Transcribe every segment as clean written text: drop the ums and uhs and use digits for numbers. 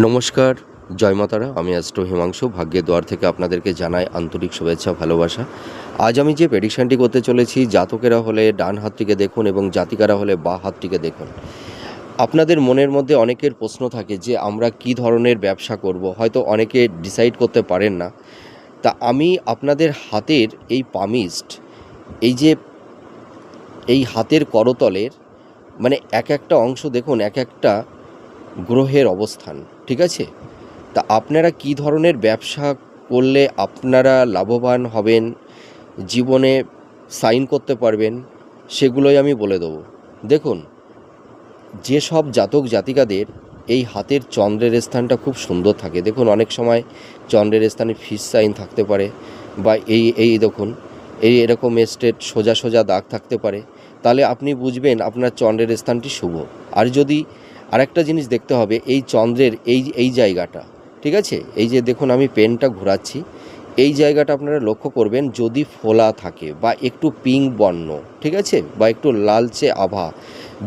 নমস্কার, জয় মাতারা। আমি অ্যাস্ট্রো হিমাংশু, ভাগ্যের দ্বার থেকে আপনাদেরকে জানাই আন্তরিক শুভেচ্ছা, ভালোবাসা। আজ আমি যে প্রেডিকশানটি করতে চলেছি, জাতকেরা হলে ডান হাতটিকে দেখুন এবং জাতিকারা হলে বাঁ হাতটিকে দেখুন। আপনাদের মনের মধ্যে অনেকের প্রশ্ন থাকে যে আমরা কি ধরনের ব্যবসা করব, হয়তো অনেকে ডিসাইড করতে পারেন না। তা আমি আপনাদের হাতের এই পামিস্ট, এই যে এই হাতের করতলের মানে এক একটা অংশ দেখুন, এক একটা গ্রহের অবস্থান, ঠিক আছে? তা আপনারা কি ধরনের ব্যবসা করলে আপনারা লাভবান হবেন, জীবনে সাইন করতে পারবেন, সেগুলোই আমি বলে দেবো। দেখুন, যেসব জাতক জাতিকাদের এই হাতের চন্দ্রের স্থানটা খুব সুন্দর থাকে, দেখুন অনেক সময় চন্দ্রের স্থানে ফিশ সাইন থাকতে পারে, বা এই দেখুন এরকম স্ট্রেট সোজা সোজা দাগ থাকতে পারে, তাহলে আপনি বুঝবেন আপনার চন্দ্রের স্থানটি শুভ। আর যদি আরেকটা জিনিস দেখতে হবে, এই চন্দ্রের এই জায়গাটা, ঠিক আছে, এই যে দেখুন আমি পেনটা ঘোরাচ্ছি, এই জায়গাটা আপনারা লক্ষ্য করবেন, যদি ফোলা থাকে বা একটু পিঙ্ক বর্ণ, ঠিক আছে, বা একটু লালচে আভা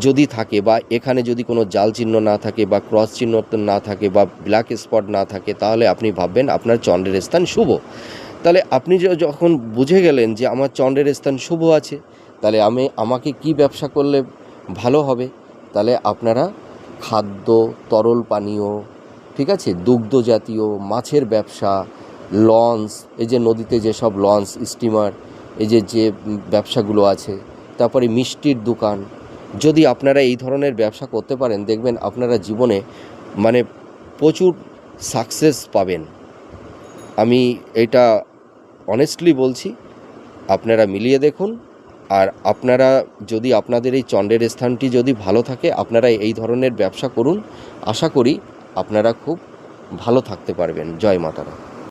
যদি থাকে, বা এখানে যদি কোনো জাল চিহ্ন না থাকে বা ক্রস চিহ্ন না থাকে বা ব্ল্যাক স্পট না থাকে, তাহলে আপনি ভাববেন আপনার চন্দ্রের স্থান শুভ। তাহলে আপনি যখন বুঝে গেলেন যে আমার চন্দ্রের স্থান শুভ আছে, তাহলে আমাকে কি ব্যবসা করলে ভালো হবে, তাহলে আপনারা খাদ্য, তরল পানীয়, ঠিক আছে, দুগ্ধ জাতীয়, মাছের ব্যবসা, লঞ্চ, এই যে নদীতে যেসব লঞ্চ, স্টিমার, এই যে ব্যবসাগুলো আছে, তারপরে মিষ্টির দোকান, যদি আপনারা এই ধরনের ব্যবসা করতে পারেন, দেখবেন আপনারা জীবনে মানে প্রচুর সাকসেস পাবেন। আমি এটা অনেস্টলি বলছি, আপনারা মিলিয়ে দেখুন। আর আপনারা যদি আপনাদের এই চন্দ্রের স্থানটি যদি ভালো থাকে, আপনারা এই ধরনের ব্যবসা করুন। আশা করি আপনারা খুব ভালো থাকতে পারবেন। জয় মাতারা।